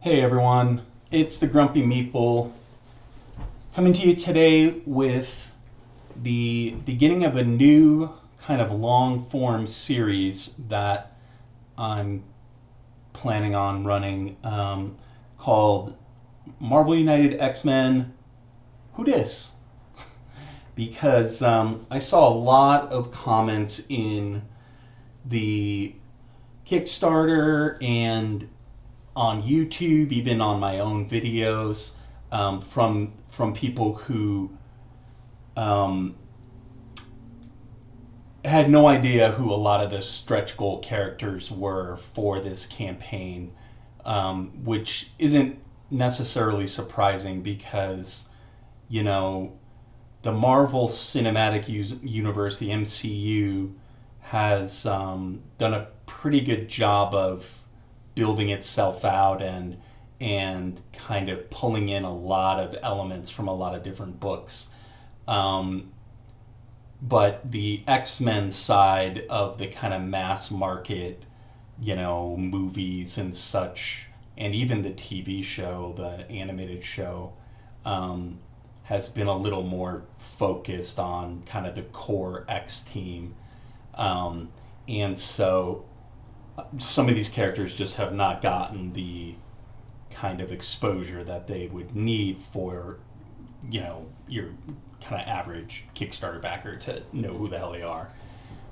Hey everyone, it's the Grumpy Meeple coming to you today with the beginning of a new kind of long form series that I'm planning on running called Marvel United X-Men Who Dis? Because I saw a lot of comments in the Kickstarter and on YouTube, even on my own videos, from people who um, had no idea who a lot of the stretch goal characters were for this campaign, which isn't necessarily surprising because you know the Marvel Cinematic Universe, the MCU, has done a pretty good job of building itself out and kind of pulling in a lot of elements from a lot of different books. Um, but the X-Men side of the kind of mass market, movies and such, and even the TV show, the animated show, um, has been a little more focused on kind of the core X team. Um, and so some of these characters just have not gotten the kind of exposure that they would need for, your kind of average Kickstarter backer to know who the hell they are.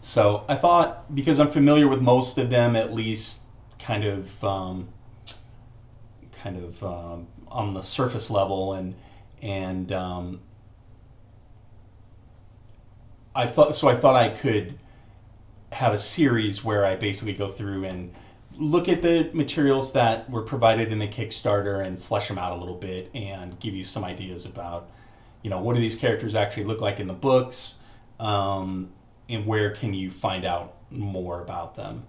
So I thought, because I'm familiar with most of them, at least on the surface level, and I thought I could have a series where I basically go through and look at the materials that were provided in the Kickstarter and flesh them out a little bit and give you some ideas about, what do these characters actually look like in the books, and where can you find out more about them.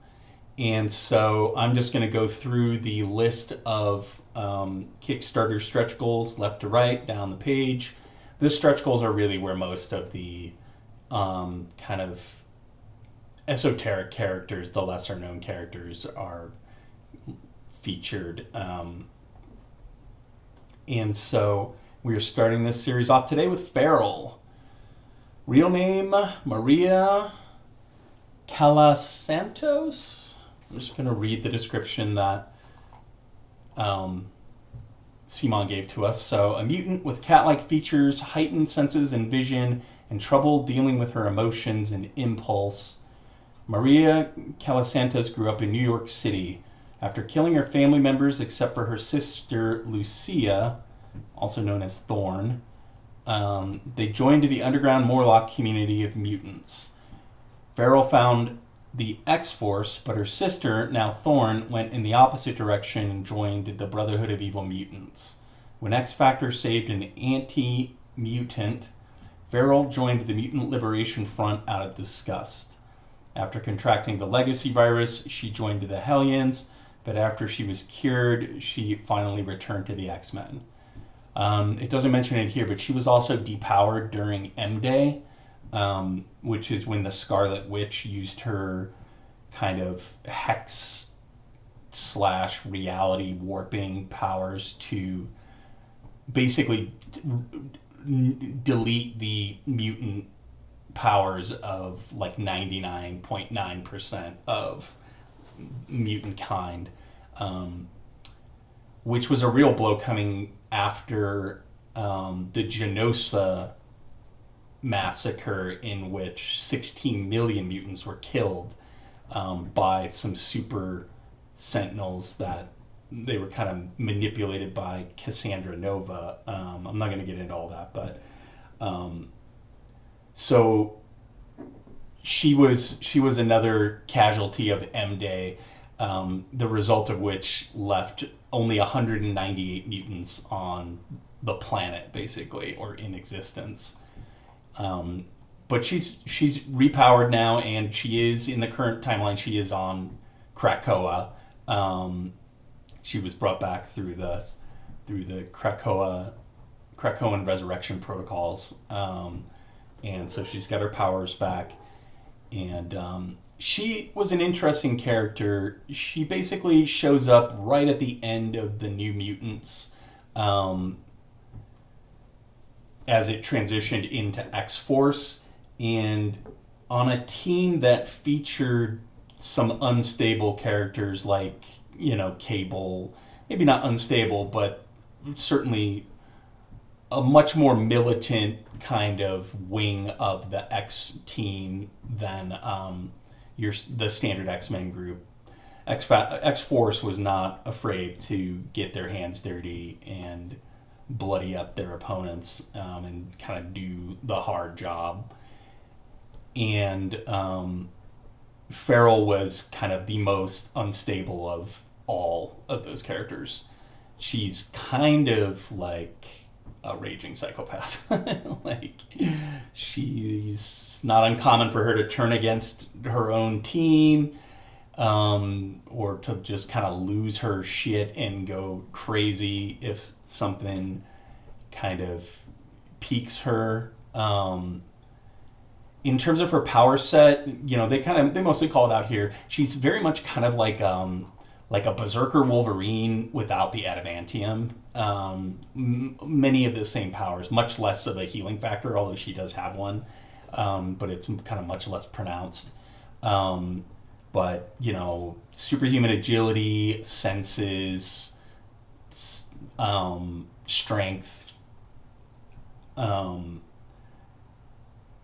And so I'm just going to go through the list of Kickstarter stretch goals left to right down the page. The stretch goals are really where most of the kind of esoteric characters, the lesser known characters, are featured. And so we are starting this series off today with Farrell. Real name Maria Calasantos. I'm just going to read the description that Simon gave to us. So, a mutant with cat-like features, heightened senses and vision, and trouble dealing with her emotions and impulse. Maria Calasantos grew up in New York City. After killing her family members except for her sister Lucia, also known as Thorn, they joined the underground Morlock community of mutants. Farrell found the X-Force, but her sister, now Thorn, went in the opposite direction and joined the Brotherhood of Evil Mutants. When X-Factor saved an anti-mutant, Farrell joined the Mutant Liberation Front out of disgust. After contracting the legacy virus, she joined the Hellions, but after she was cured, she finally returned to the X-Men. It doesn't mention it here, but she was also depowered during M-Day, which is when the Scarlet Witch used her kind of hex slash reality warping powers to basically delete the mutant powers of like 99.9% of mutant kind, which was a real blow coming after the Genosa massacre, in which 16 million mutants were killed by some super sentinels that they were kind of manipulated by Cassandra Nova. I'm not going to get into all that, but so she was another casualty of M-Day, the result of which left only 198 mutants on the planet, basically, or in existence. But she's repowered now, and she is in the current timeline. She is on Krakoa. She was brought back through the Krakoan resurrection protocols, and so she's got her powers back. And she was an interesting character. She basically shows up right at the end of the New Mutants, um, as it transitioned into X Force, and on a team that featured some unstable characters like, Cable. Maybe not unstable, but certainly a much more militant kind of wing of the X team than the standard X Men group. X Force was not afraid to get their hands dirty and bloody up their opponents, and kind of do the hard job. And Farrell was kind of the most unstable of all of those characters. She's kind of like a raging psychopath. Like, she's not uncommon for her to turn against her own team, or to just kind of lose her shit and go crazy if something kind of piques her. In terms of her power set, they mostly call it out here. She's very much kind of like a berserker Wolverine without the adamantium. Many of the same powers, much less of a healing factor, although she does have one, but it's kind of much less pronounced. But superhuman agility, senses, strength,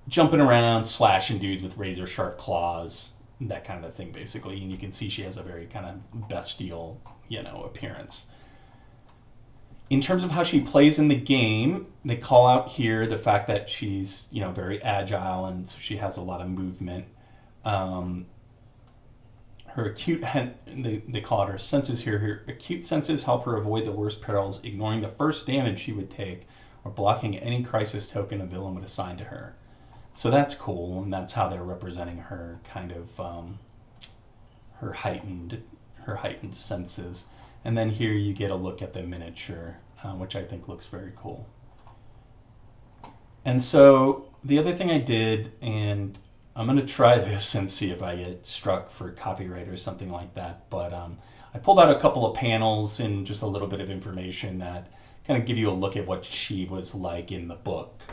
jumping around, slashing dudes with razor sharp claws, that kind of a thing, basically. And you can see she has a very kind of bestial, appearance. In terms of how she plays in the game, they call out here the fact that she's, very agile, and so she has a lot of movement. Her they call it her senses here. Her acute senses help her avoid the worst perils, ignoring the first damage she would take, or blocking any crisis token a villain would assign to her. So that's cool, and that's how they're representing her kind of her heightened senses. And then here you get a look at the miniature, which I think looks very cool. And so the other thing I did, and I'm going to try this and see if I get struck for copyright or something like that, but I pulled out a couple of panels and just a little bit of information that kind of give you a look at what she was like in the book.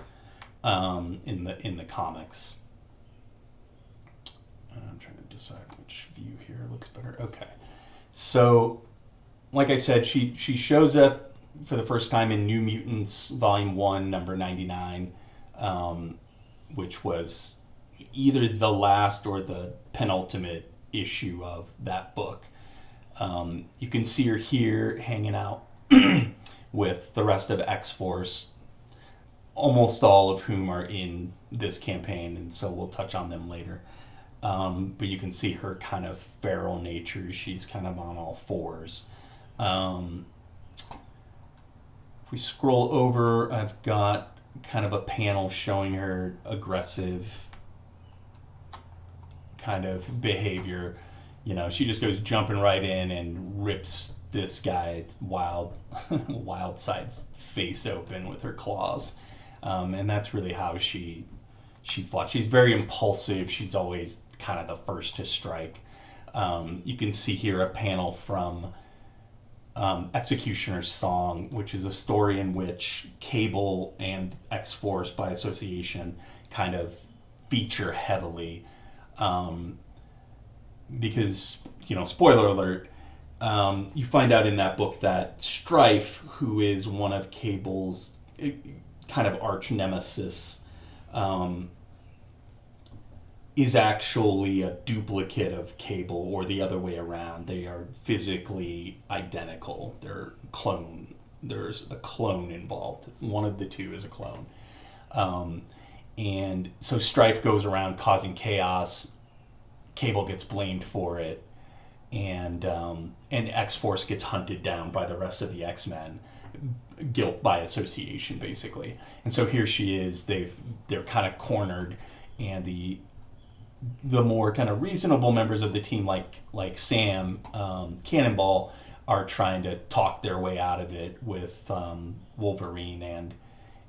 In the comics. I'm trying to decide which view here looks better. Okay. So, like I said, she shows up for the first time in New Mutants Volume 1, number 99, which was either the last or the penultimate issue of that book. You can see her here hanging out with the rest of X-Force, almost all of whom are in this campaign, and so we'll touch on them later. But you can see her kind of feral nature. She's kind of on all fours. If we scroll over, I've got kind of a panel showing her aggressive kind of behavior. She just goes jumping right in and rips this guy's wild side's face open with her claws. And that's really how she fought. She's very impulsive. She's always kind of the first to strike. You can see here a panel from Executioner's Song, which is a story in which Cable and X-Force by association kind of feature heavily. Because, spoiler alert, you find out in that book that Strife, who is one of Cable's kind of arch nemesis, is actually a duplicate of Cable, or the other way around. They are physically identical. They're clone. There's a clone involved. One of the two is a clone. And so Strife goes around causing chaos. Cable gets blamed for it, and X-Force gets hunted down by the rest of the X-Men. Guilt by association, basically. And so here she is. They're kind of cornered, and the more kind of reasonable members of the team, like Sam, Cannonball, are trying to talk their way out of it with Wolverine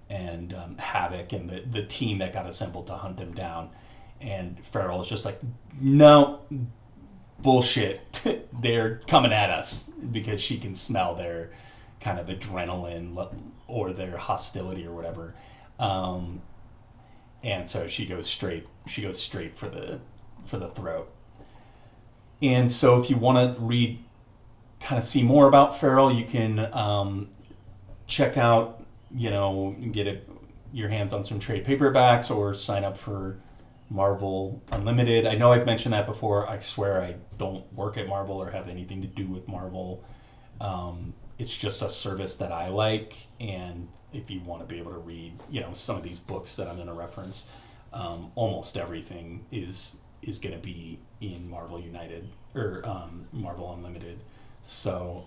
and Havoc and the team that got assembled to hunt them down. And Farrell is just like, no, bullshit. They're coming at us, because she can smell their kind of adrenaline or their hostility or whatever. And so she goes straight for the throat. And so if you want to kind of see more about Farrell, you can check out, get your hands on some trade paperbacks or sign up for Marvel Unlimited. I know I've mentioned that before. I swear I don't work at Marvel or have anything to do with Marvel. It's just a service that I like, and if you want to be able to read, some of these books that I'm going to reference, almost everything is going to be in Marvel United or Marvel Unlimited. So,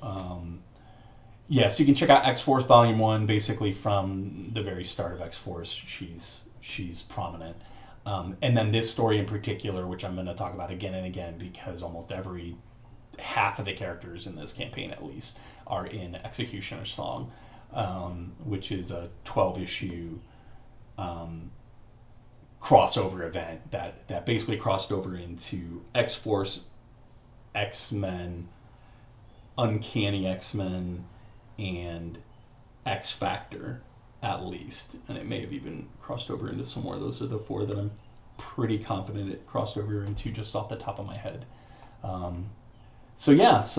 so you can check out X-Force Volume 1, basically from the very start of X-Force. She's prominent. And then this story in particular, which I'm going to talk about again and again, because almost every half of the characters in this campaign, at least, are in Executioner's Song, which is a 12-issue crossover event that basically crossed over into X-Force, X-Men, Uncanny X-Men, and X-Factor, at least. And it may have even crossed over into some more. Those are the 4 that I'm pretty confident it crossed over into just off the top of my head. So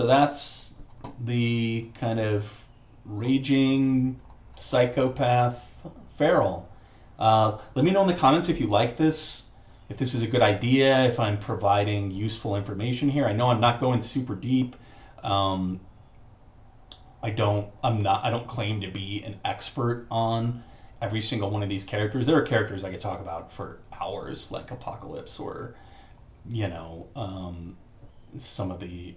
that's the kind of raging psychopath Farrell. Let me know in the comments if you like this, if this is a good idea, if I'm providing useful information here. I know I'm not going super deep. I don't claim to be an expert on every single one of these characters. There are characters I could talk about for hours, like Apocalypse or, some of the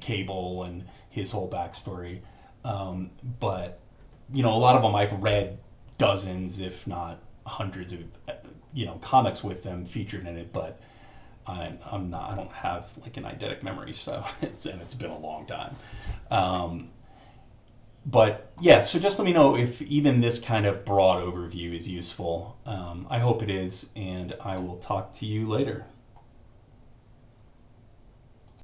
Cable and his whole backstory. But, a lot of them I've read dozens, if not hundreds of, comics with them featured in it, but I don't have like an eidetic memory, so it's been a long time. But so just let me know if even this kind of broad overview is useful. I hope it is, and I will talk to you later.